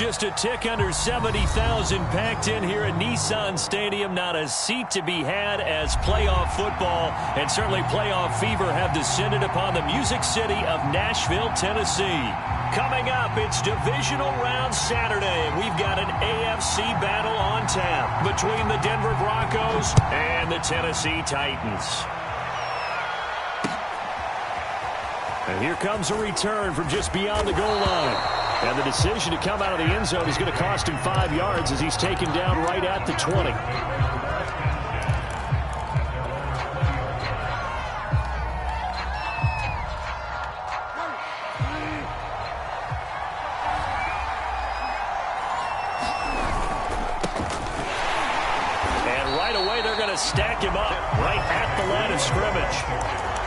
just a tick under 70,000 packed in here at Nissan Stadium. Not a seat to be had as playoff football and certainly playoff fever have descended upon the Music City of Nashville, Tennessee. Coming up, it's divisional round Saturday. We've got an AFC battle on tap between the Denver Broncos and the Tennessee Titans. And here comes a return from just beyond the goal line. And the decision to come out of the end zone is going to cost him 5 yards as he's taken down right at the 20. And right away they're going to stack him up right at the line of scrimmage.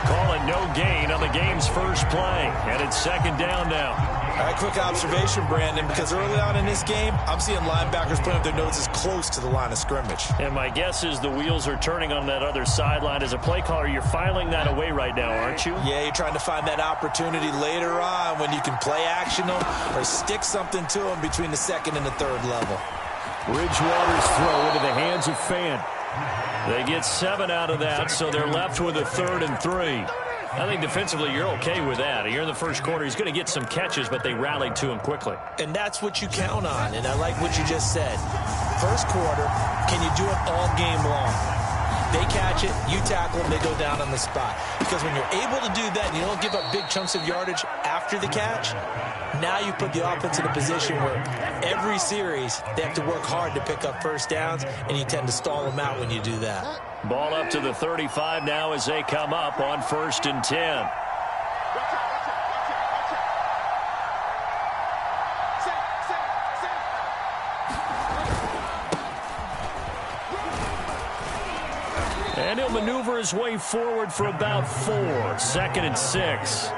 Call it no gain on the game's first play. And it's second down now. All right, quick observation, Brandon, because early on in this game, I'm seeing linebackers putting up their noses close to the line of scrimmage. And my guess is the wheels are turning on that other sideline. As a play caller, you're filing that away right now, aren't you? Yeah, you're trying to find that opportunity later on when you can play action them or stick something to them between the second and the third level. Bridgewater's throw into the hands of Fant. They get 7 out of that, so they're left with a 3rd and 3. I think defensively you're okay with that. Here in the first quarter, he's going to get some catches, but they rallied to him quickly. And that's what you count on, and I like what you just said. First quarter, can you do it all game long? They catch it, you tackle them, they go down on the spot. Because when you're able to do that and you don't give up big chunks of yardage after the catch, now you put the offense in a position where every series they have to work hard to pick up first downs, and you tend to stall them out when you do that. Ball up to the 35 now as they come up on 1st and 10. And he'll maneuver his way forward for about 4. 2nd and 6.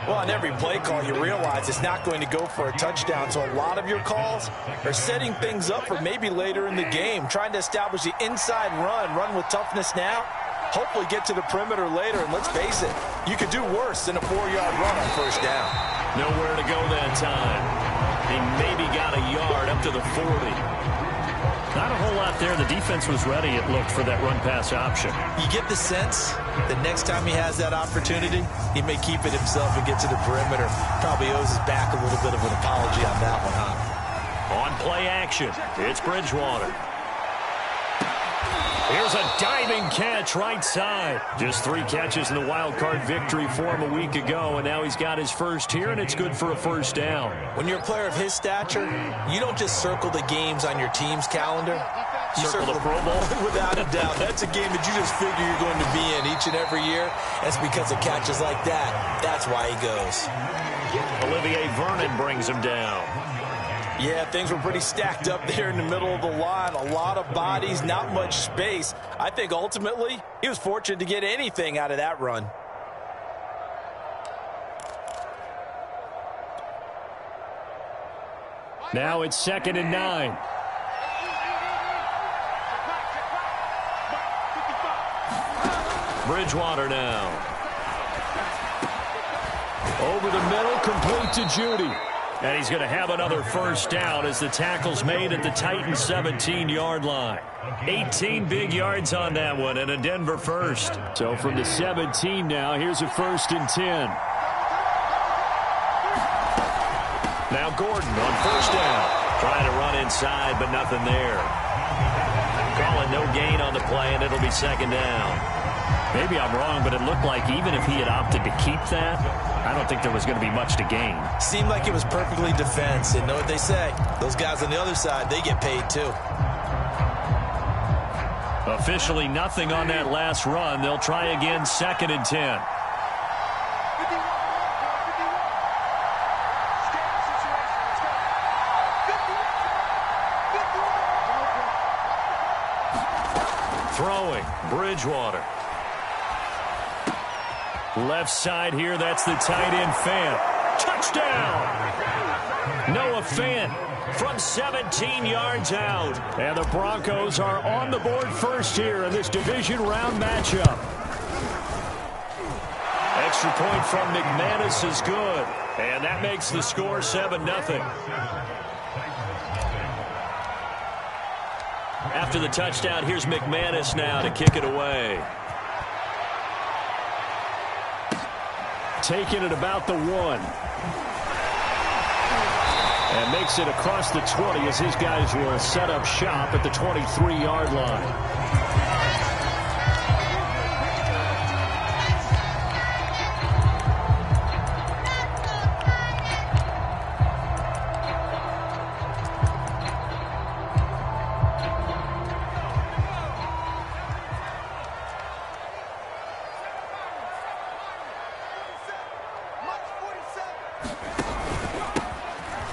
Well, on every play call, you realize it's not going to go for a touchdown. So a lot of your calls are setting things up for maybe later in the game, trying to establish the inside run with toughness now, hopefully get to the perimeter later. And let's face it, you could do worse than a 4-yard run on first down. Nowhere to go that time. He maybe got a yard up to the 40. Not a whole lot there. The defense was ready, it looked, for that run-pass option. You get the sense that next time he has that opportunity, he may keep it himself and get to the perimeter. Probably owes his back a little bit of an apology on that one, huh? On play action, it's Bridgewater. Here's a diving catch right side. Just 3 catches in the wild card victory for him a week ago, and now he's got his first here, and it's good for a first down. When you're a player of his stature, you don't just circle the games on your team's calendar. You circle the Pro Bowl. Without a doubt. That's a game that you just figure you're going to be in each and every year. That's because of catches like that. That's why he goes. Olivier Vernon brings him down. Yeah, things were pretty stacked up there in the middle of the line. A lot of bodies, not much space. I think ultimately he was fortunate to get anything out of that run. Now it's 2nd and 9. Bridgewater now. Over the middle, complete to Judy. And he's going to have another first down as the tackle's made at the Titans' 17-yard line. 18 big yards on that one and a Denver first. So from the 17 now, here's a 1st and 10. Now Gordon on first down. Trying to run inside, but nothing there. Calling no gain on the play, and it'll be 2nd down. Maybe I'm wrong, but it looked like even if he had opted to keep that, I don't think there was going to be much to gain. Seemed like it was perfectly defense. And know what they say? Those guys on the other side, they get paid too. Officially nothing on that last run. They'll try again, 2nd and 10. Throwing, Bridgewater. Left side here, that's the tight end, Fant. Touchdown! Noah Fant from 17 yards out. And the Broncos are on the board first here in this division round matchup. Extra point from McManus is good. And that makes the score 7-0. After the touchdown, here's McManus now to kick it away. Taking it about the 1. And makes it across the 20 as his guys will set up shop at the 23-yard line.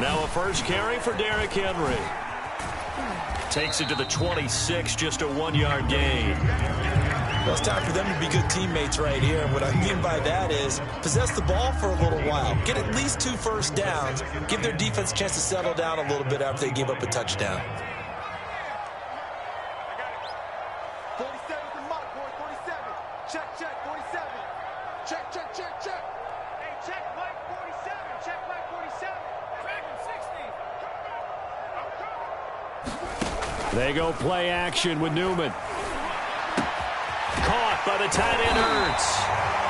Now a first carry for Derrick Henry. Takes it to the 26, just a 1-yard gain. Well, it's time for them to be good teammates right here. And what I mean by that is possess the ball for a little while. Get at least 2 first downs. Give their defense a chance to settle down a little bit after they give up a touchdown. 47 the mark, boy, 47. Check, 47. Check. Hey, check Mike 47. Check Mike 47. Track him 60. They go play action with Newman. Caught by the tight end Ertz.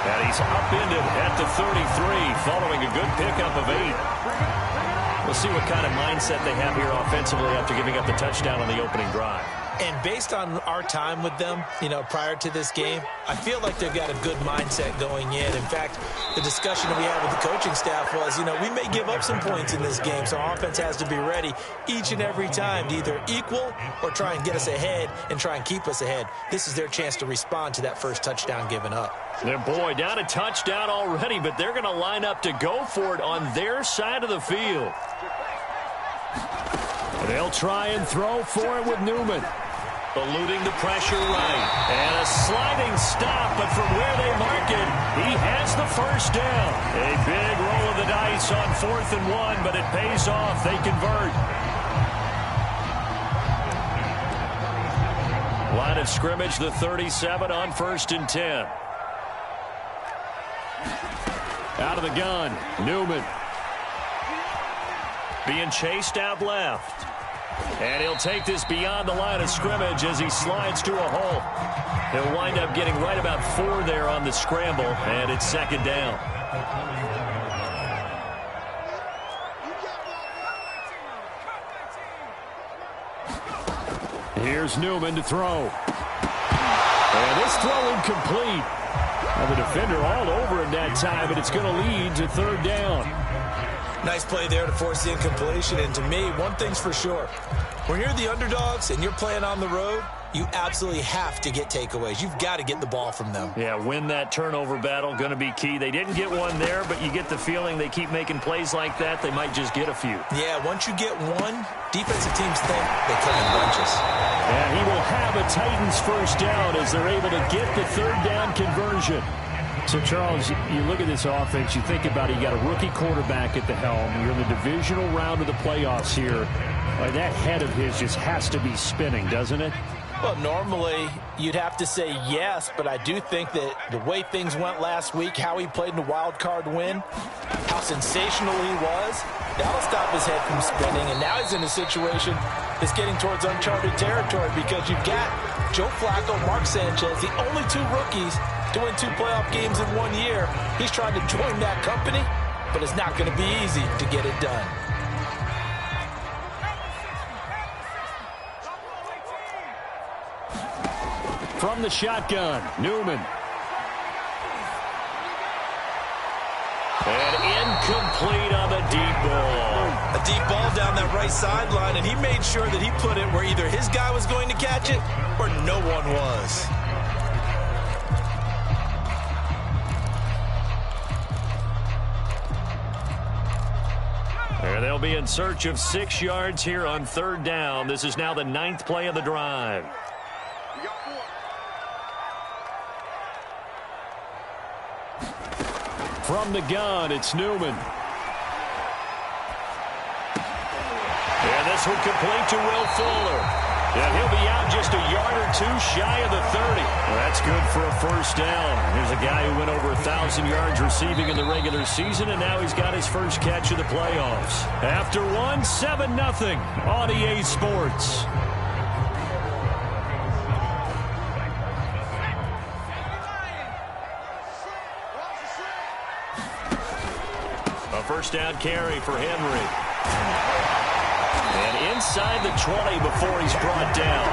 And he's upended at the 33 following a good pickup of 8. We'll see what kind of mindset they have here offensively after giving up the touchdown on the opening drive. And based on our time with them, prior to this game, I feel like they've got a good mindset going in. In fact, the discussion that we had with the coaching staff was, we may give up some points in this game, so our offense has to be ready each and every time to either equal or try and get us ahead and try and keep us ahead. This is their chance to respond to that first touchdown given up. And boy, down a touchdown already, but they're going to line up to go for it on their side of the field. They'll try and throw for it with Newman. Eluding the pressure right. And a sliding stop, but from where they mark it, he has the first down. A big roll of the dice on 4th and 1, but it pays off. They convert. Line of scrimmage, the 37 on 1st and 10. Out of the gun, Newman. Being chased out left. And he'll take this beyond the line of scrimmage as he slides to a hole. He'll wind up getting right about 4 there on the scramble, and it's 2nd down. Here's Newman to throw. And this throw incomplete. And the defender all over him that time, but it's going to lead to 3rd down. Nice play there to force the incompletion. And to me, one thing's for sure. When you're the underdogs and you're playing on the road, you absolutely have to get takeaways. You've got to get the ball from them. Yeah, win that turnover battle, going to be key. They didn't get one there, but you get the feeling they keep making plays like that, they might just get a few. Yeah, once you get one, defensive teams think they come in bunches. And he will have a Titans first down as they're able to get the 3rd down conversion. So, Charles, you look at this offense, you think about it, you got a rookie quarterback at the helm. You're in the divisional round of the playoffs here. That head of his just has to be spinning, doesn't it? Well, normally you'd have to say yes, but I do think that the way things went last week, how he played in the wild card win, how sensational he was, that'll stop his head from spinning. And now he's in a situation that's getting towards uncharted territory because you've got Joe Flacco, Mark Sanchez, the only 2 rookies to win 2 playoff games in 1 year. He's trying to join that company, but it's not going to be easy to get it done. From the shotgun, Newman. And incomplete on the deep ball. A deep ball down that right sideline, and he made sure that he put it where either his guy was going to catch it or no one was. And they'll be in search of 6 yards here on 3rd down. This is now the 9th play of the drive. From the gun, it's Newman. And this one complete to Will Fuller. And he'll be out just a yard or 2 shy of the 30. Well, that's good for a first down. Here's a guy who went over 1,000 yards receiving in the regular season, and now he's got his first catch of the playoffs. After one, 7-0 on EA Sports. first down carry for Henry. And inside the 20 before he's brought down.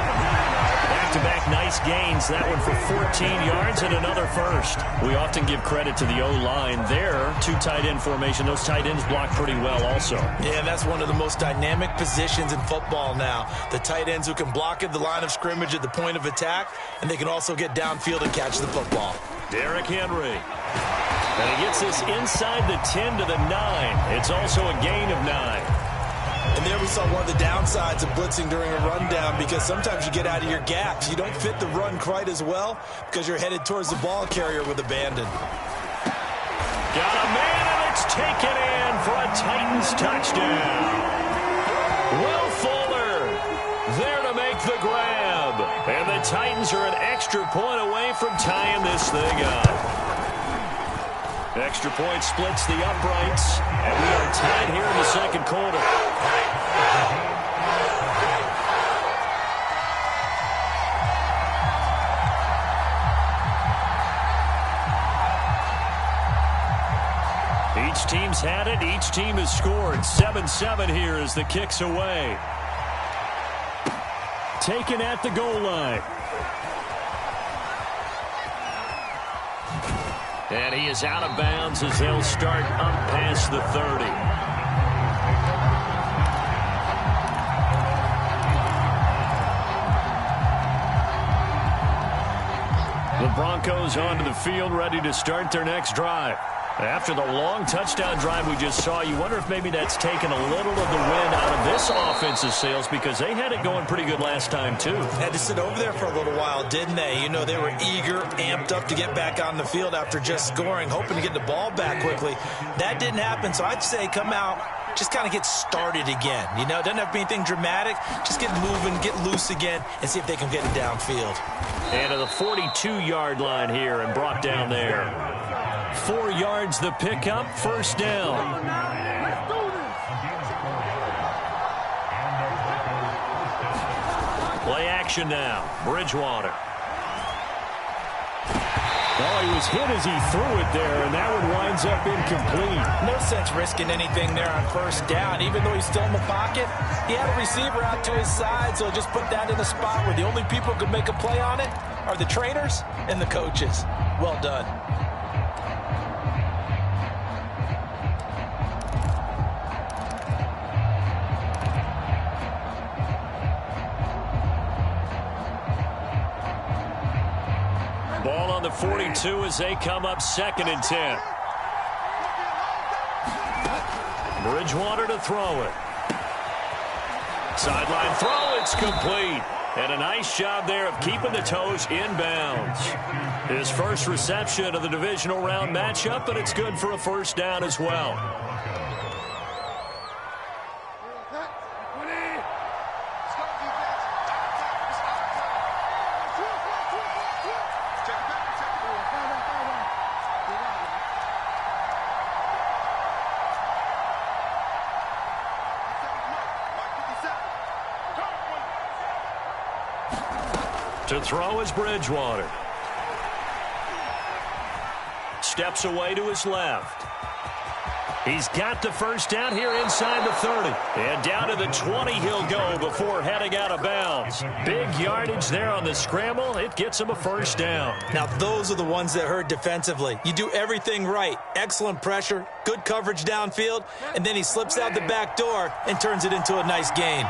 Back-to-back nice gains. That one for 14 yards and another first. We often give credit to the O-line there. Two tight end formation. Those tight ends block pretty well also. Yeah, that's one of the most dynamic positions in football now. The tight ends who can block at the line of scrimmage at the point of attack, and they can also get downfield and catch the football. Derrick Henry. And he gets this inside the 10 to the 9. It's also a gain of 9. And there we saw one of the downsides of blitzing during a rundown, because sometimes you get out of your gaps. You don't fit the run quite as well because you're headed towards the ball carrier with abandon. Got a man, and it's taken in for a Titans touchdown. Will Fuller there to make the grab. And the Titans are an extra point away from tying this thing up. Extra point splits the uprights, and we are tied here in the second quarter. Each team's had it. Each team has scored. 7-7 here as the kick's away. Taken at the goal line. And he is out of bounds as they'll start up past the 30. The Broncos onto the field, ready to start their next drive. After the long touchdown drive we just saw, you wonder if maybe that's taken a little of the wind out of this offensive sails, because they had it going pretty good last time, too. Had to sit over there for a little while, didn't they? You know, they were eager, amped up to get back on the field after just scoring, hoping to get the ball back quickly. That didn't happen, so I'd say come out, just kind of get started again. You know, doesn't have to be anything dramatic. Just get moving, get loose again, and see if they can get it downfield. And to the 42-yard line here and brought down there. 4 yards the pickup, first down. Play action now. Bridgewater. Oh, he was hit as he threw it there, and that one winds up incomplete. No sense risking anything there on first down. Even though he's still in the pocket, he had a receiver out to his side, so just put that in a spot where the only people who could make a play on it are the trainers and the coaches. Well done. Ball on the 42 as they come up 2nd and 10. Bridgewater to throw it. Sideline throw, it's complete. And a nice job there of keeping the toes inbounds. His first reception of the divisional round matchup, but it's good for a first down as well. To throw is Bridgewater. Steps away to his left. He's got the first down here inside the 30. And down to the 20 he'll go before heading out of bounds. Big yardage there on the scramble. It gets him a first down. Now, those are the ones that hurt defensively. You do everything right. Excellent pressure, good coverage downfield, and then he slips out the back door and turns it into a nice gain.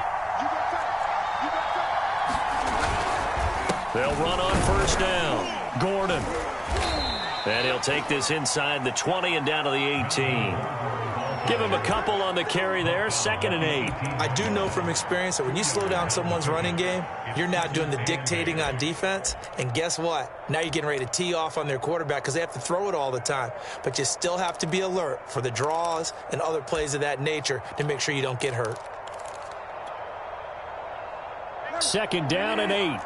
They'll run on first down. Gordon. And he'll take this inside the 20 and down to the 18. Give him a couple on the carry there. 2nd and 8. I do know from experience that when you slow down someone's running game, you're now doing the dictating on defense. And guess what? Now you're getting ready to tee off on their quarterback because they have to throw it all the time. But you still have to be alert for the draws and other plays of that nature to make sure you don't get hurt. 2nd down and 8.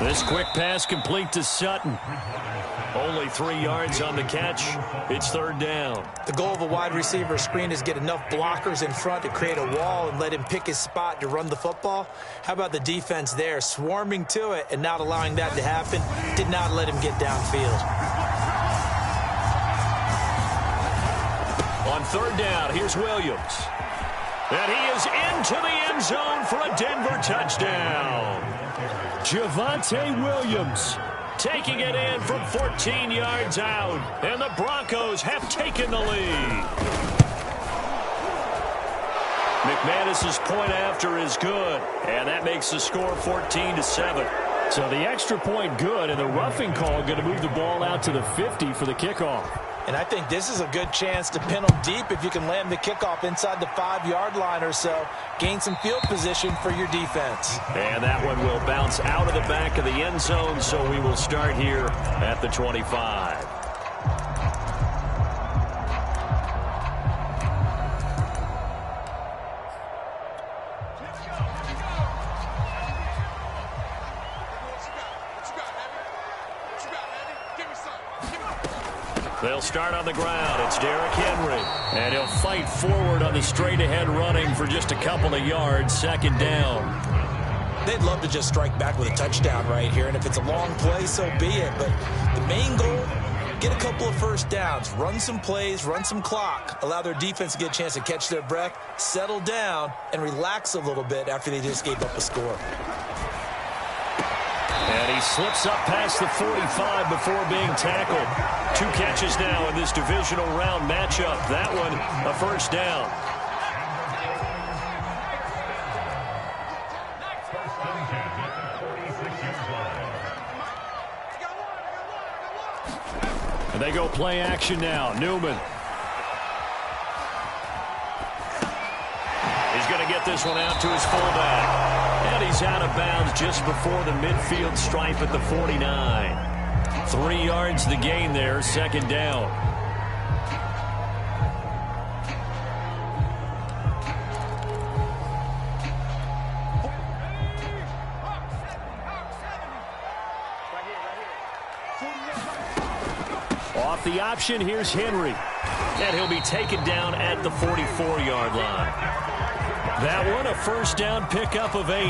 This quick pass complete to Sutton. Only 3 yards on the catch. It's third down. The goal of a wide receiver screen is get enough blockers in front to create a wall and let him pick his spot to run the football. How about the defense there, swarming to it and not allowing that to happen? Did not let him get downfield. On third down, here's Williams. And he is into the end zone for a Denver touchdown. Javonte Williams taking it in from 14 yards out. And the Broncos have taken the lead. McManus's point after is good. And that makes the score 14-7. So the extra point good, and the roughing call going to move the ball out to the 50 for the kickoff. And I think this is a good chance to pin them deep if you can land the kickoff inside the 5-yard line or so. Gain some field position for your defense. And that one will bounce out of the back of the end zone, so we will start here at the 25. They'll start on the ground. It's Derrick Henry. And he'll fight forward on the straight-ahead running for just a couple of yards. Second down. They'd love to just strike back with a touchdown right here. And if it's a long play, so be it. But the main goal, get a couple of first downs. Run some plays, run some clock. Allow their defense to get a chance to catch their breath, settle down, and relax a little bit after they just gave up a score. And he slips up past the 45 before being tackled. 2 catches now in this divisional round matchup. That one, a first down. And they go play action now. Newman. He's going to get this one out to his fullback. And he's out of bounds just before the midfield stripe at the 49. 3 yards the gain there, second down. Off the option, here's Henry. And he'll be taken down at the 44-yard line. That one, a first down pickup of 8.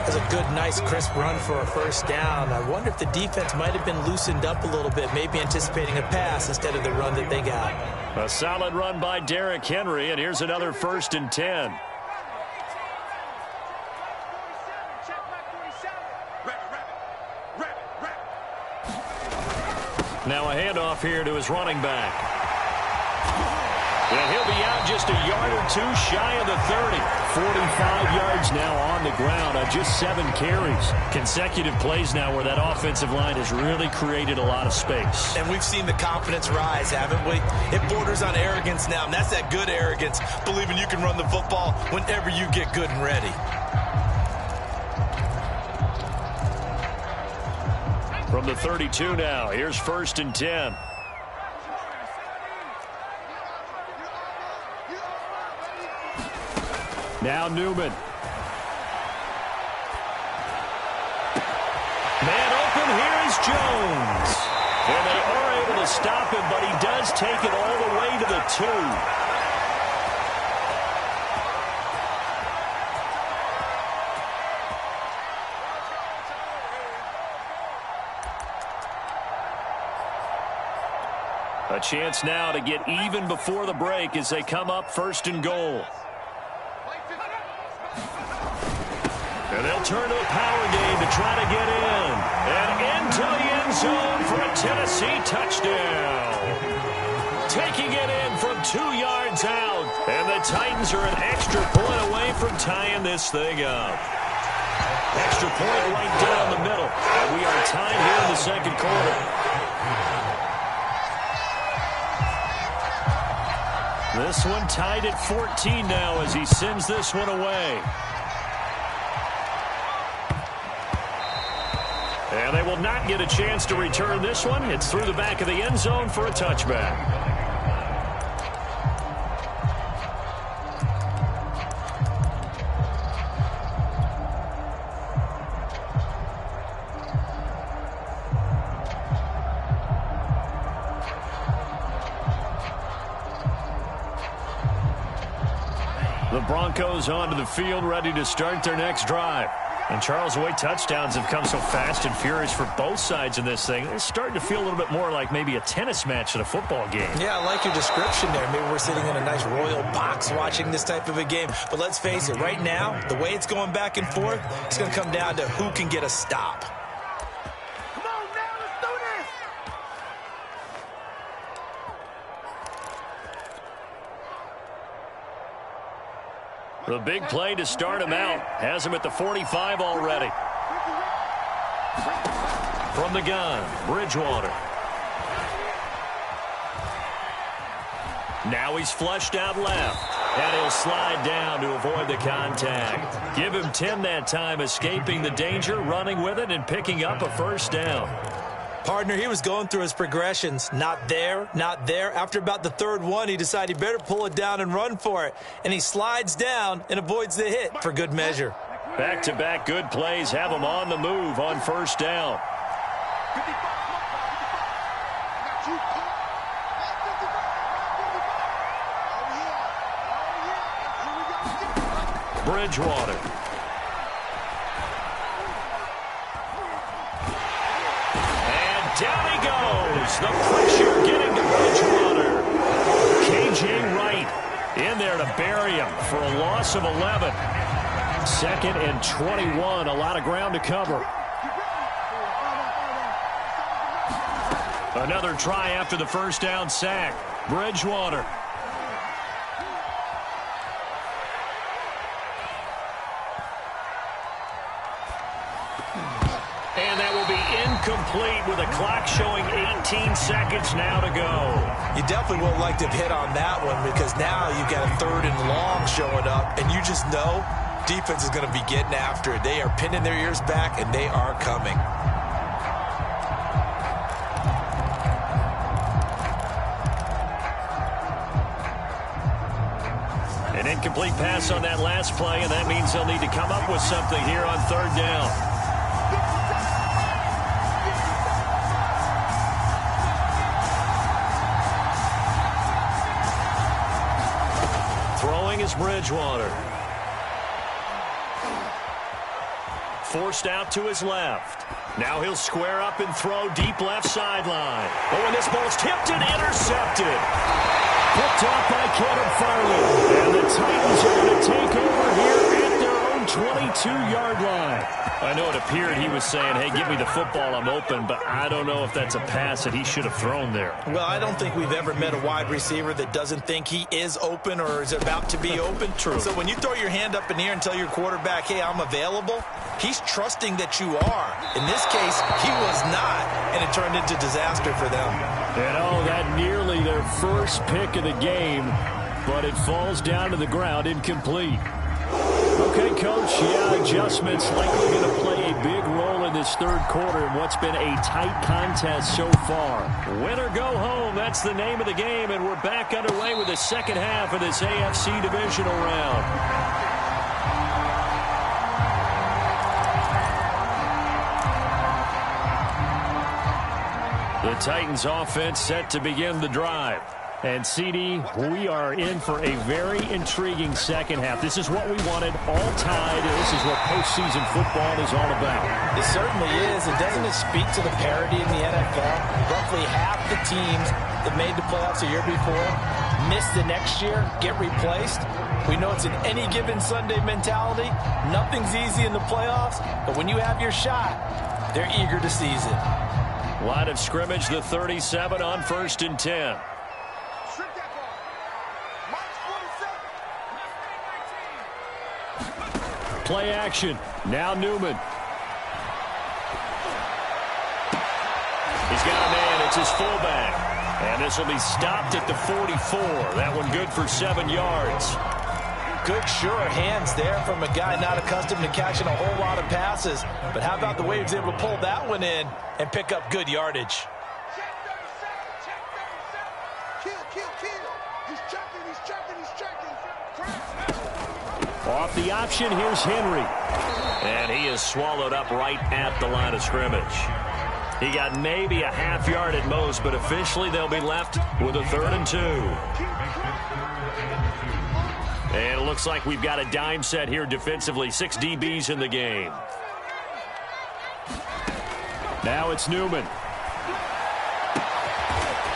That's a good, nice, crisp run for a first down. I wonder if the defense might have been loosened up a little bit, maybe anticipating a pass instead of the run that they got. A solid run by Derrick Henry, and here's another 1st and 10. Now a handoff here to his running back. And he'll be out just a yard or 2 shy of the 30. 45 yards now on the ground on just 7 carries. Consecutive plays now where that offensive line has really created a lot of space. And we've seen the confidence rise, haven't we? It borders on arrogance now, and that's that good arrogance, believing you can run the football whenever you get good and ready. From the 32 now, here's 1st and 10. Now Newman. Man open, here is Jones. And they are able to stop him, but he does take it all the way to the 2. A chance now to get even before the break as they come up 1st and goal. And they'll turn to a power game to try to get in. And into the end zone for a Tennessee touchdown. Taking it in from 2 yards out. And the Titans are an extra point away from tying this thing up. Extra point right down the middle. And we are tied here in the second quarter. This one tied at 14 now as he sends this one away. And they will not get a chance to return this one. It's through the back of the end zone for a touchback. The Broncos onto the field, ready to start their next drive. And Charles, the way touchdowns have come so fast and furious for both sides in this thing, it's starting to feel a little bit more like maybe a tennis match than a football game. Yeah, I like your description there. Maybe we're sitting in a nice royal box watching this type of a game. But let's face it, right now, the way it's going back and forth, it's going to come down to who can get a stop. Come on now, let's do this! The big play to start him out has him at the 45 already. From the gun, Bridgewater. Now he's flushed out left, and he'll slide down to avoid the contact. Give him 10 that time, escaping the danger, running with it, and picking up a first down. Partner, he was going through his progressions. Not there, not there. After about the third one, he decided he better pull it down and run for it. And he slides down and avoids the hit for good measure. Back-to-back good plays have him on the move on first down. Bridgewater. Down he goes. The pressure getting to Bridgewater. K.J. Wright in there to bury him for a loss of 11. 2nd and 21. A lot of ground to cover. Another try after the first down sack. Bridgewater. And that will be incomplete with a clock showing 18 seconds now to go. You definitely won't like to hit on that one because now you've got a 3rd and long showing up, and you just know defense is going to be getting after it. They are pinning their ears back, and they are coming. An incomplete pass on that last play, and that means they'll need to come up with something here on 3rd down. Throwing is Bridgewater. Forced out to his left. Now he'll square up and throw deep left sideline. Oh, and this ball's tipped and intercepted. Picked off by Caleb Farley. And the Titans are going to take over here at their own 22-yard line. I know it appeared he was saying, hey, give me the football, I'm open, but I don't know if that's a pass that he should have thrown there. Well, I don't think we've ever met a wide receiver that doesn't think he is open or is about to be open. True. So when you throw your hand up in the air and tell your quarterback, hey, I'm available, he's trusting that you are. In this case, he was not, and it turned into disaster for them. And oh, that nearly their first pick of the game, but it falls down to the ground incomplete. Okay, Coach, yeah, adjustments likely going to play a big role in this 3rd quarter in what's been a tight contest so far. Win or go home, that's the name of the game, and we're back underway with the second half of this AFC divisional round. The Titans offense set to begin the drive. And, CD, we are in for a very intriguing second half. This is what we wanted, all tied. This is what postseason football is all about. It certainly is. And doesn't it speak to the parity in the NFL? Roughly half the teams that made the playoffs a year before miss the next year, get replaced. We know it's an any given Sunday mentality. Nothing's easy in the playoffs, but when you have your shot, they're eager to seize it. Line of scrimmage, the 37 on 1st and 10. Play action. Now Newman. He's got a man. It's his fullback. And this will be stopped at the 44. That one good for 7 yards. Good, sure hands there from a guy not accustomed to catching a whole lot of passes. But how about the way he was able to pull that one in and pick up good yardage? Check 37. Kill. He's checking. Off the option, here's Henry. And he is swallowed up right at the line of scrimmage. He got maybe a half yard at most, but officially they'll be left with a 3rd and 2. And it looks like we've got a dime set here defensively. 6 DBs in the game. Now it's Newman.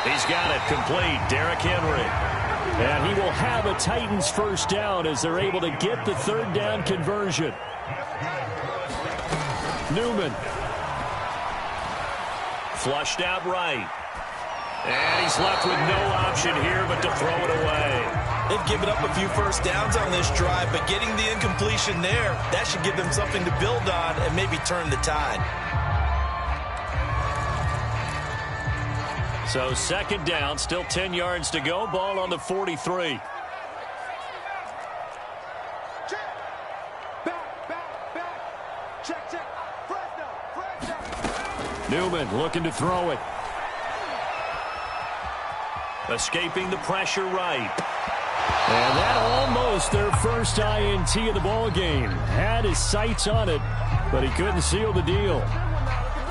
He's got it complete. Derrick Henry. And he will have a Titans first down as they're able to get the third down conversion. Newman. Flushed out right. And he's left with no option here but to throw it away. They've given up a few first downs on this drive, but getting the incompletion there, that should give them something to build on and maybe turn the tide. So second down, still 10 yards to go. Ball on the 43. Check. Back. Check. Fresno. Newman looking to throw it. Escaping the pressure right. And that almost their first INT of the ball game. Had his sights on it, but he couldn't seal the deal.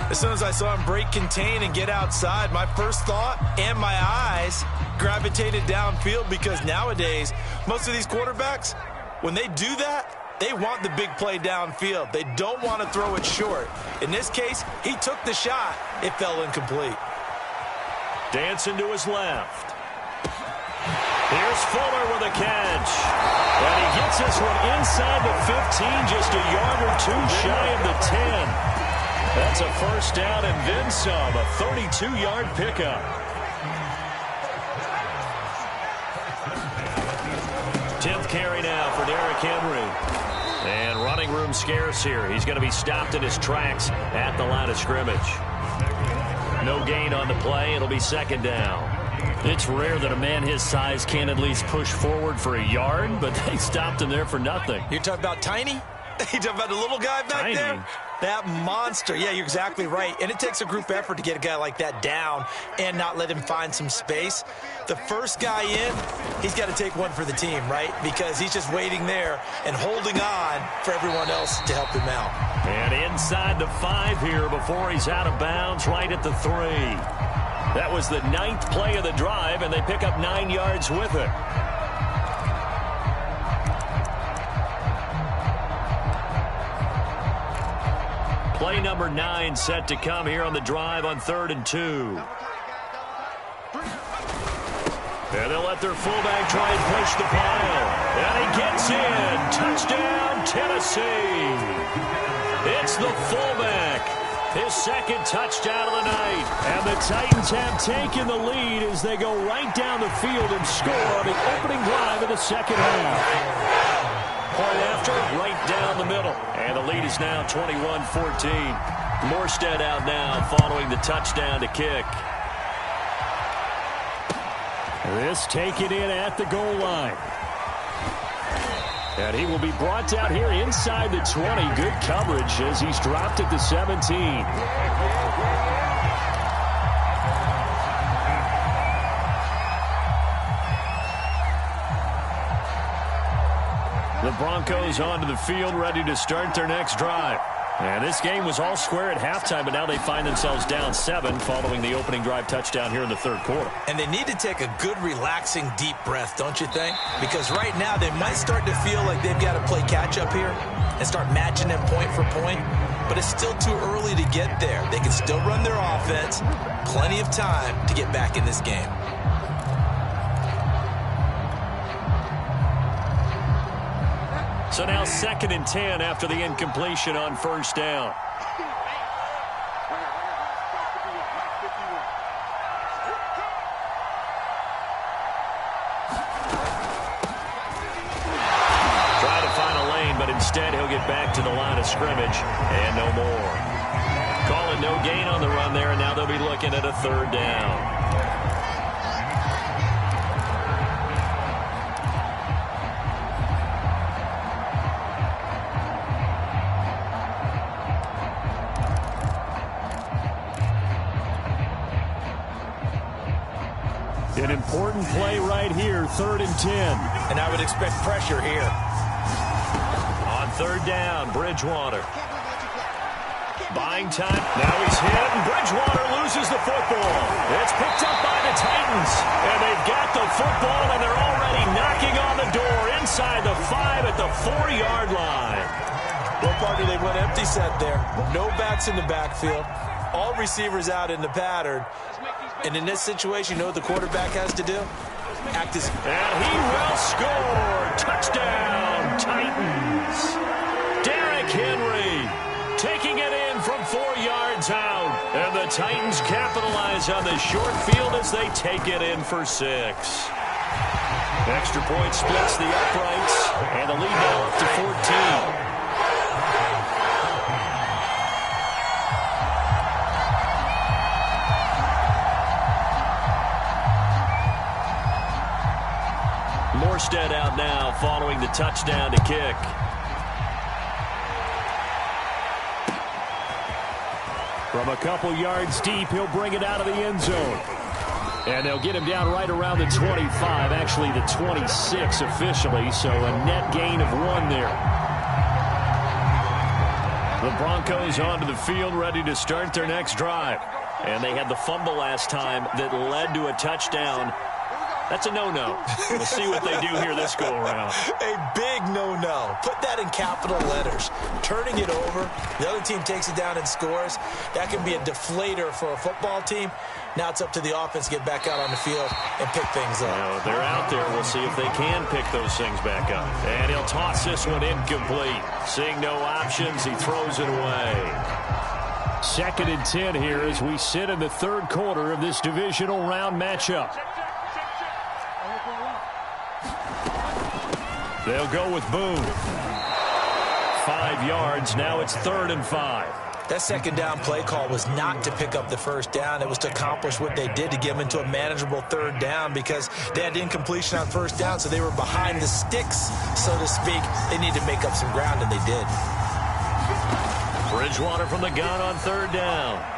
As soon as I saw him break contain and get outside, my first thought and my eyes gravitated downfield, because nowadays, most of these quarterbacks, when they do that, they want the big play downfield. They don't want to throw it short. In this case, he took the shot. It fell incomplete. Dancing to his left. Here's Fuller with a catch. And he gets this one inside the 15, just a yard or two shy of the 10. That's a first down and then some, a 32-yard pickup. 10th carry now for Derrick Henry. And running room scarce here. He's going to be stopped in his tracks at the line of scrimmage. No gain on the play. It'll be second down. It's rare that a man his size can at least push forward for a yard, but they stopped him there for nothing. You're talking about tiny? You talking about the little guy back there? That monster. Yeah, you're exactly right. And it takes a group effort to get a guy like that down and not let him find some space. The first guy in, he's got to take one for the team, right? Because he's just waiting there and holding on for everyone else to help him out. And inside the 5 here before he's out of bounds, right at the 3. That was the 9th play of the drive, and they pick up 9 yards with it. Play number 9 set to come here on the drive on 3rd and 2. And they'll let their fullback try and push the pile. And he gets in. Touchdown, Tennessee. It's the fullback. His second touchdown of the night. And the Titans have taken the lead as they go right down the field and score on the opening drive of the second half. Point after, right down the middle. And the lead is now 21-14. Morstead out now following the touchdown to kick. This taken in at the goal line. And he will be brought down here inside the 20. Good coverage as he's dropped at the 17. The Broncos onto the field, ready to start their next drive. And this game was all square at halftime, but now they find themselves down 7 following the opening drive touchdown here in the 3rd quarter. And they need to take a good, relaxing, deep breath, don't you think? Because right now they might start to feel like they've got to play catch-up here and start matching them point for point. But it's still too early to get there. They can still run their offense. Plenty of time to get back in this game. So now 2nd and 10 after the incompletion on first down. Try to find a lane, but instead he'll get back to the line of scrimmage and no more. Calling no gain on the run there, and now they'll be looking at a 3rd down. An important play right here, 3rd and 10. And I would expect pressure here. On 3rd down, Bridgewater. Buying time. Now he's hit, and Bridgewater loses the football. It's picked up by the Titans, and they've got the football, and they're already knocking on the door inside the 5 at the 4-yard line. Well, partner, they went empty set there. No backs in the backfield. All receivers out in the pattern. And in this situation, you know what the quarterback has to do? Act as... And he will score. Touchdown, Titans. Derrick Henry taking it in from 4 yards out. And the Titans capitalize on the short field as they take it in for 6. Extra point splits the uprights. And the lead now up to 14. Morstead out now following the touchdown to kick. From a couple yards deep, he'll bring it out of the end zone. And they'll get him down right around the 25, actually the 26 officially, so a net gain of 1 there. The Broncos onto the field ready to start their next drive. And they had the fumble last time that led to a touchdown. That's a no-no. We'll see what they do here this go-around. A big no-no. Put that in capital letters. Turning it over, the other team takes it down and scores. That can be a deflator for a football team. Now it's up to the offense to get back out on the field and pick things up. Well, they're out there. We'll see if they can pick those things back up. And he'll toss this one incomplete. Seeing no options, he throws it away. 2nd and 10 here as we sit in the 3rd quarter of this divisional round matchup. They'll go with Boone. 5 yards. Now it's 3rd and 5. That second down play call was not to pick up the first down. It was to accomplish what they did to get them into a manageable 3rd down because they had incompletion on first down, so they were behind the sticks, so to speak. They need to make up some ground, and they did. Bridgewater from the gun on 3rd down.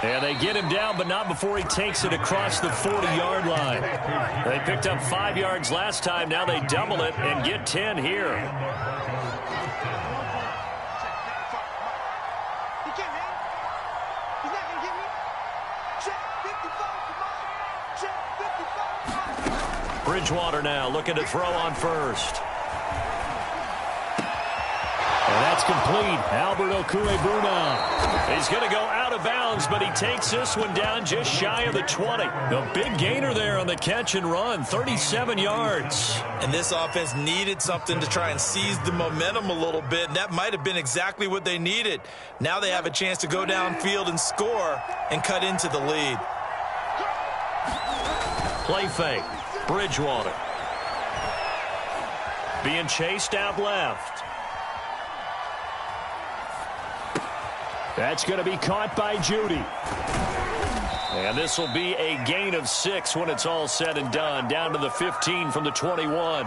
And they get him down, but not before he takes it across the 40-yard line. They picked up 5 yards last time. Now they double it and get 10 here. Bridgewater now looking to throw on first. And that's complete. Albert Okwuegbunam. He's going to go out of bounds, but he takes this one down just shy of the 20. The big gainer there on the catch and run, 37 yards. And this offense needed something to try and seize the momentum a little bit, and that might have been exactly what they needed. Now they have a chance to go downfield and score and cut into the lead. Play fake. Bridgewater. Being chased out left. That's going to be caught by Judy. And this will be a gain of 6 when it's all said and done. Down to the 15 from the 21.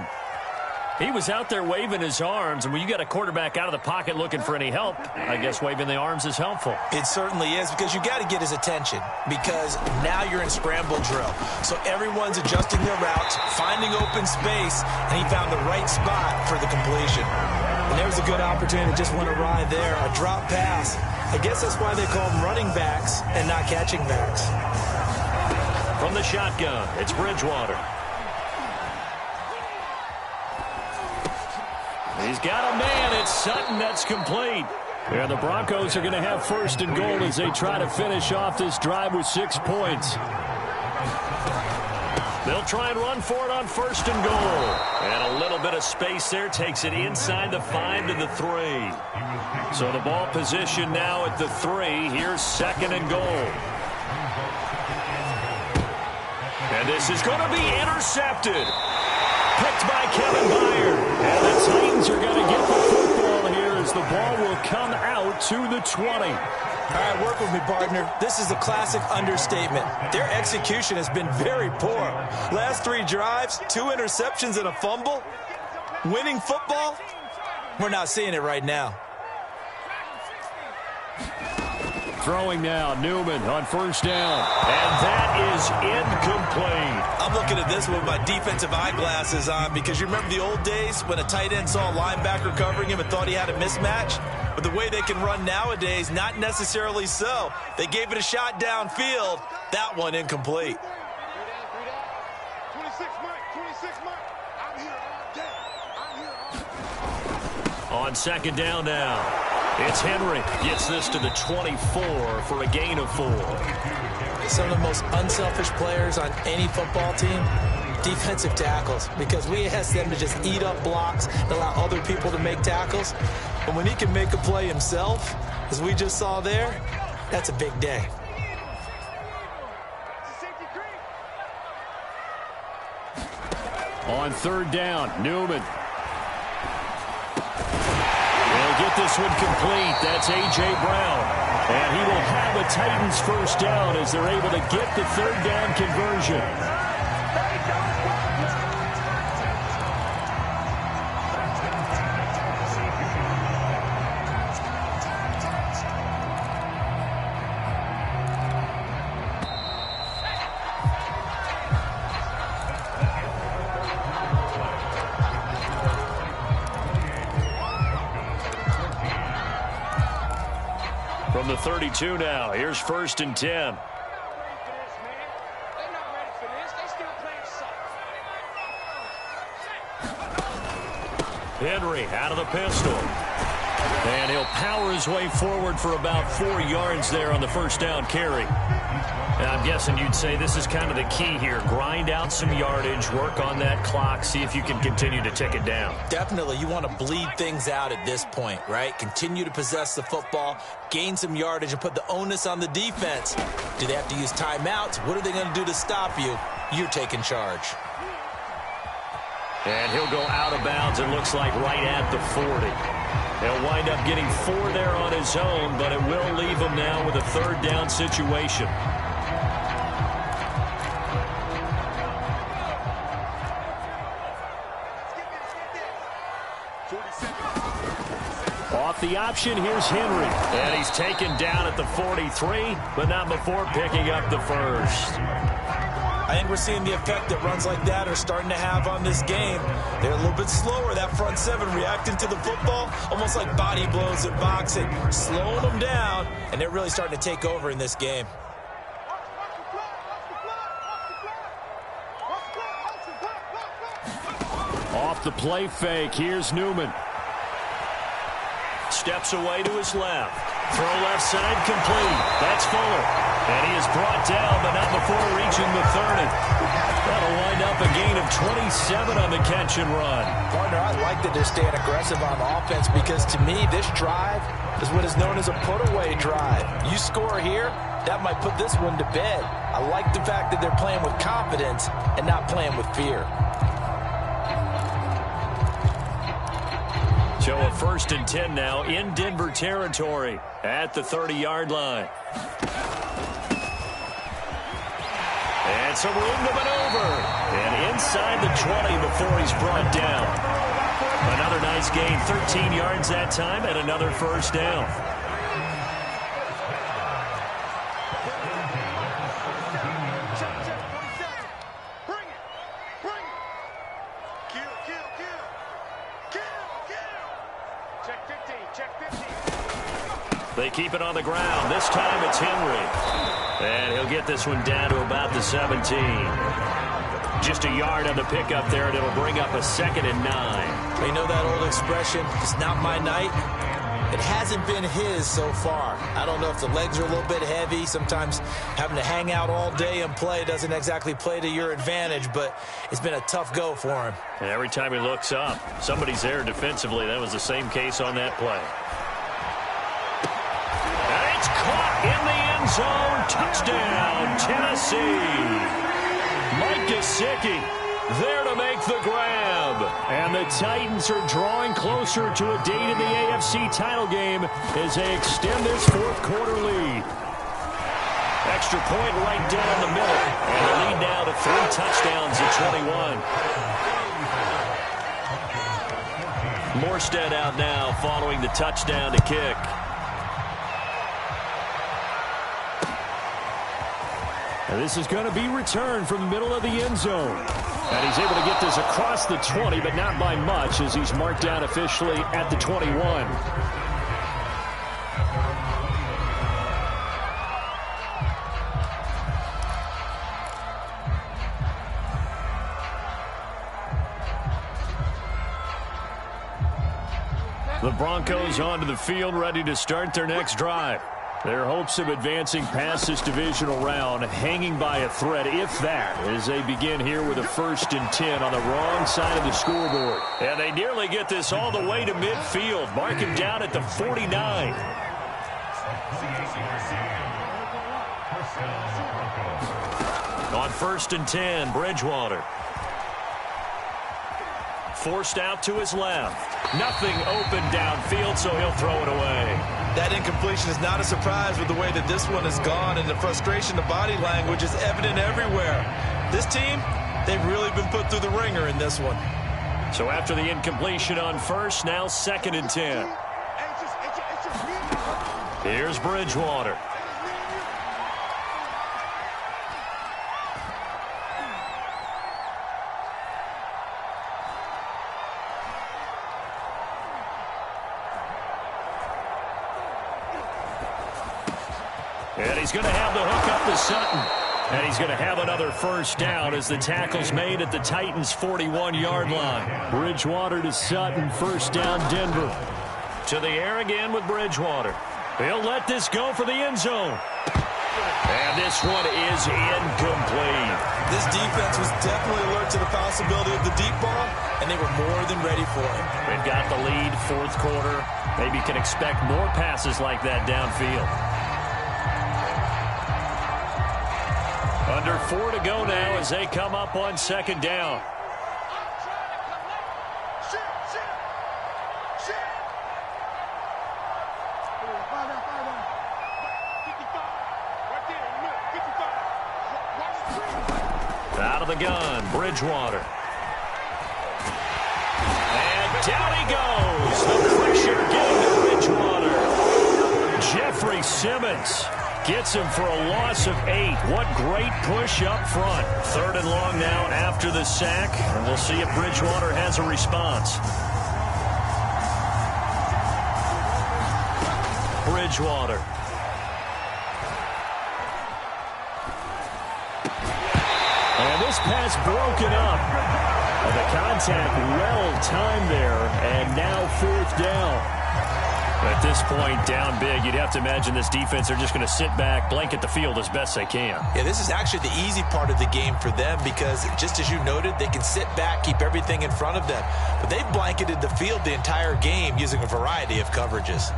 He was out there waving his arms, and when you got a quarterback out of the pocket looking for any help, I guess waving the arms is helpful. It certainly is, because you got to get his attention, because now you're in scramble drill. So everyone's adjusting their routes, finding open space, and he found the right spot for the completion. And there's a good opportunity that just went awry there, a drop pass. I guess that's why they call them running backs and not catching backs. From the shotgun, it's Bridgewater. He's got a man. It's Sutton. That's complete. And the Broncos are going to have 1st and goal as they try to finish off this drive with 6 points. They'll try and run for it on 1st and goal. And a little bit of space there takes it inside the 5 to the 3. So the ball position now at the 3. Here's 2nd and goal. And this is going to be intercepted. Picked by Kevin Byard. And the Titans are going to get the football here as the ball will come out to the 20. All right, work with me, partner. This is a classic understatement. Their execution has been very poor. Last 3 drives, 2 interceptions and a fumble. Winning football? We're not seeing it right now. Throwing now, Newman on first down. And that is incomplete. I'm looking at this with my defensive eyeglasses on because you remember the old days when a tight end saw a linebacker covering him and thought he had a mismatch? But the way they can run nowadays, not necessarily so. They gave it a shot downfield. That one incomplete. 26 Mike. I'm here all day. On second down now, it's Henry. Gets this to the 24 for a gain of 4. Some of the most unselfish players on any football team, defensive tackles, because we ask them to just eat up blocks and allow other people to make tackles. But when he can make a play himself, as we just saw there, that's a big day. On third down, Newman. They'll get this one complete. That's A.J. Brown. And he will have a Titans first down as they're able to get the third down conversion. From the 32 now, here's first and 10. Henry out of the pistol. And he'll power his way forward for about 4 yards there on the first down carry. And I'm guessing you'd say this is kind of the key here. Grind out some yardage, work on that clock, see if you can continue to tick it down. Definitely, you want to bleed things out at this point, right? Continue to possess the football, gain some yardage, and put the onus on the defense. Do they have to use timeouts? What are they going to do to stop you? You're taking charge. And he'll go out of bounds, it looks like right at the 40. He'll wind up getting 4 there on his own, but it will leave him now with a third down situation. Off the option, here's Henry. And he's taken down at the 43, but not before picking up the first. I think we're seeing the effect that runs like that are starting to have on this game. They're a little bit slower, that front seven, reacting to the football, almost like body blows in boxing, slowing them down, and they're really starting to take over in this game. Off the play fake, here's Newman. Steps away to his left. Throw left side complete. That's Fuller. And he is brought down, but not before reaching the 30. That'll wind up a gain of 27 on the catch and run. Partner, I like that they're staying aggressive on offense because to me, this drive is what is known as a put-away drive. You score here, that might put this one to bed. I like the fact that they're playing with confidence and not playing with fear. So a first and 10 now in Denver territory at the 30-yard line. And some room to maneuver. And inside the 20 before he's brought down. Another nice gain, 13 yards that time, and another first down. They keep it on the ground. This time it's Henry. And he'll get this one down to about the 17. Just a yard on the pickup there, and it'll bring up a 2nd and 9. You know that old expression, it's not my night? It hasn't been his so far. I don't know if the legs are a little bit heavy. Sometimes having to hang out all day and play doesn't exactly play to your advantage, but it's been a tough go for him. And every time he looks up, somebody's there defensively. That was the same case on that play. And it's caught in the end zone. Touchdown, Tennessee. Mike Gesicki there to make the grab. And the Titans are drawing closer to a date in the AFC title game as they extend this fourth-quarter lead. Extra point right down the middle. And the lead now to 3 touchdowns at 21. Morstead out now following the touchdown to kick. And this is going to be returned from the middle of the end zone. And he's able to get this across the 20, but not by much, as he's marked down officially at the 21. The Broncos onto the field, ready to start their next drive. Their hopes of advancing past this divisional round hanging by a thread, if that, as they begin here with a 1st and 10 on the wrong side of the scoreboard. And they nearly get this all the way to midfield. Mark him down at the 49. On 1st and 10, Bridgewater. Forced out to his left. Nothing open downfield, so he'll throw it away. That incompletion is not a surprise with the way that this one has gone, and the frustration, the body language is evident everywhere. This team, they've really been put through the ringer in this one. So after the incompletion on 1st, now 2nd and 10. Here's Bridgewater. And he's going to have the hook up to Sutton. And he's going to have another 1st down as the tackle's made at the Titans' 41-yard line. Bridgewater to Sutton, 1st down, Denver. To the air again with Bridgewater. He'll let this go for the end zone. And this one is incomplete. This defense was definitely alert to the possibility of the deep ball, and they were more than ready for it. They've got the lead, 4th quarter. Maybe can expect more passes like that downfield. Under 4 to go now as they come up on 2nd down. Out of the gun, Bridgewater. And down he goes. The pressure getting to Bridgewater. Jeffrey Simmons gets him for a loss of 8. What great push up front. 3rd and long now after the sack. And we'll see if Bridgewater has a response. Bridgewater. And this pass broken up. And the contact well timed there. And now 4th down. At this point, down big, you'd have to imagine this defense are just going to sit back, blanket the field as best they can. Yeah, this is actually the easy part of the game for them because, just as you noted, they can sit back, keep everything in front of them. But they've blanketed the field the entire game using a variety of coverages.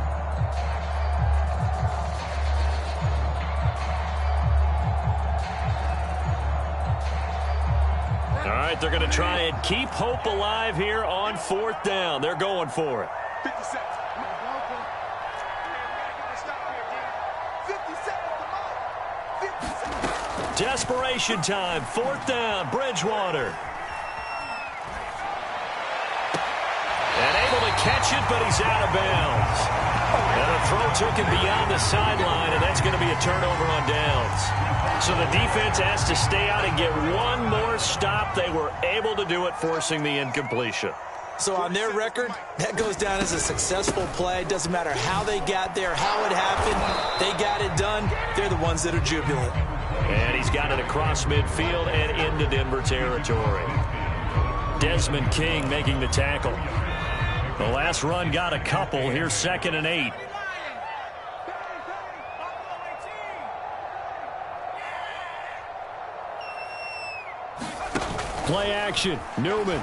All right, they're going to try and keep hope alive here on 4th down. They're going for it. 50 seconds. Desperation time, 4th down, Bridgewater. And able to catch it, but he's out of bounds. And a throw took him beyond the sideline, and that's going to be a turnover on downs. So the defense has to stay out and get one more stop. They were able to do it, forcing the incompletion. So on their record, that goes down as a successful play. Doesn't matter how they got there, how it happened. They got it done. They're the ones that are jubilant. And he's got it across midfield and into Denver territory. Desmond King making the tackle. The last run got a couple. Here's 2nd and 8. Play action, Newman.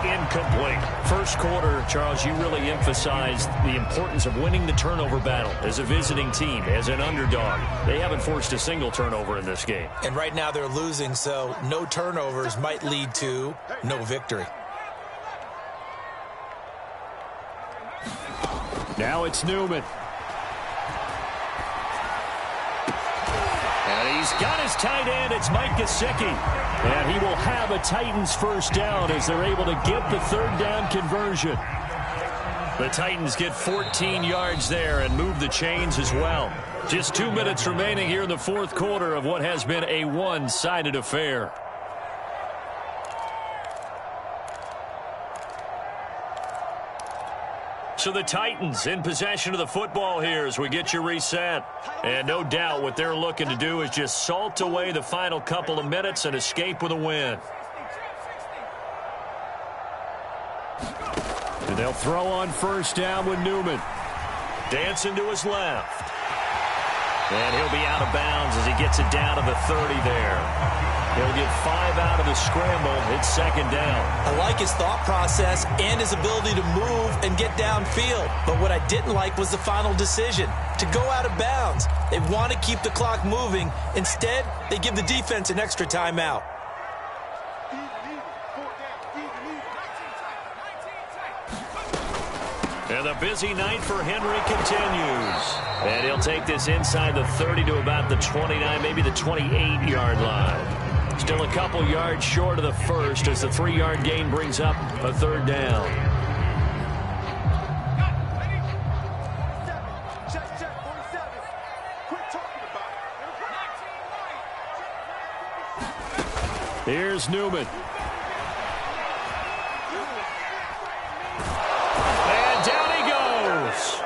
Incomplete. 1st quarter, Charles, you really emphasized the importance of winning the turnover battle as a visiting team, as an underdog. They haven't forced a single turnover in this game. And right now they're losing, so no turnovers might lead to no victory. Now it's Newman. And he's got his tight end. It's Mike Gesicki. And he will have a Titans 1st down as they're able to get the 3rd down conversion. The Titans get 14 yards there and move the chains as well. Just 2 minutes remaining here in the fourth quarter of what has been a one-sided affair. So the Titans in possession of the football here as we get you reset. And no doubt what they're looking to do is just salt away the final couple of minutes and escape with a win. And they'll throw on first down with Newman. Dancing to his left. And he'll be out of bounds as he gets it down to the 30 there. He'll get 5 out of the scramble. It's second down. I like his thought process and his ability to move and get downfield. But what I didn't like was the final decision, to go out of bounds. They want to keep the clock moving. Instead, they give the defense an extra timeout. And the busy night for Henry continues. And he'll take this inside the 30 to about the 29, maybe the 28-yard line. Still a couple yards short of the first as the 3-yard gain brings up a third down. Here's Newman. And down he goes.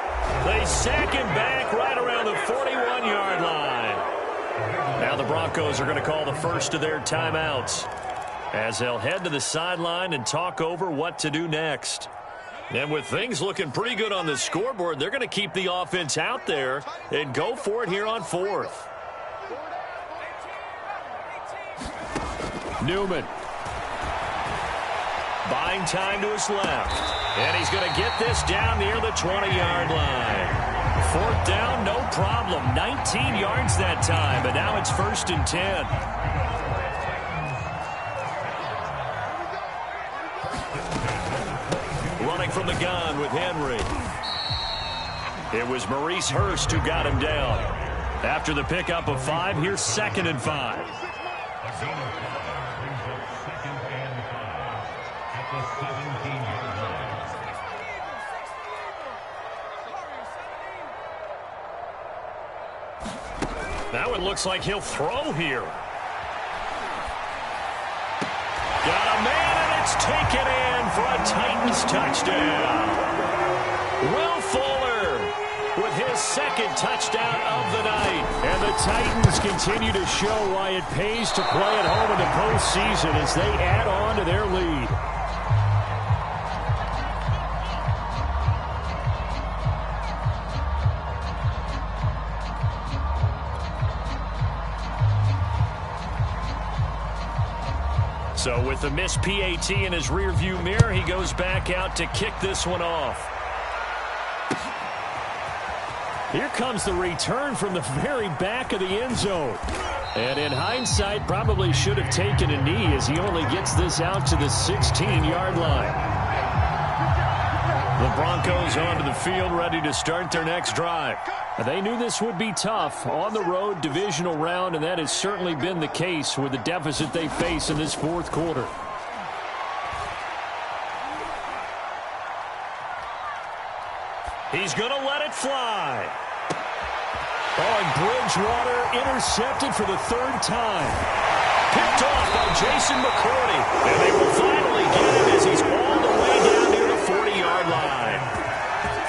They sack him back right around the 41-yard line. Now the Broncos are going to call the first of their timeouts as they'll head to the sideline and talk over what to do next. And with things looking pretty good on the scoreboard, they're going to keep the offense out there and go for it here on fourth. Newman. Buying time to his left. And he's going to get this down near the 20-yard line. Fourth down, no problem. 19 yards that time, but now it's 1st and 10. Running from the gun with Henry. It was Maurice Hurst who got him down. After the pickup of 5, here's 2nd and 5. Now it looks like he'll throw here. Got a man, and it's taken in for a Titans touchdown. Will Fuller with his 2nd touchdown of the night. And the Titans continue to show why it pays to play at home in the postseason as they add on to their lead. So with the missed PAT in his rearview mirror, he goes back out to kick this one off. Here comes the return from the very back of the end zone. And in hindsight, probably should have taken a knee as he only gets this out to the 16-yard line. The Broncos onto the field ready to start their next drive. They knew this would be tough on the road divisional round, and that has certainly been the case with the deficit they face in this fourth quarter. He's going to let it fly. Oh, and Bridgewater intercepted for the 3rd time. Picked off by Jason McCourty. And they will finally get him as he's all the way down near the 40-yard line.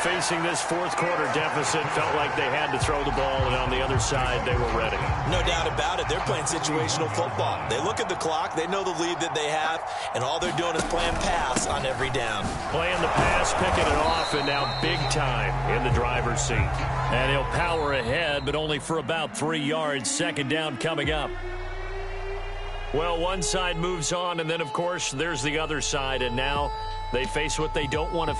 Facing this fourth quarter deficit, felt like they had to throw the ball, and on the other side, they were ready. No doubt about it. They're playing situational football. They look at the clock, they know the lead that they have, and all they're doing is playing pass on every down. Playing the pass, picking it off, and now big time in the driver's seat. And he'll power ahead, but only for about 3 yards. 2nd down coming up. Well, one side moves on, and then, of course, there's the other side, and now they face what they don't want to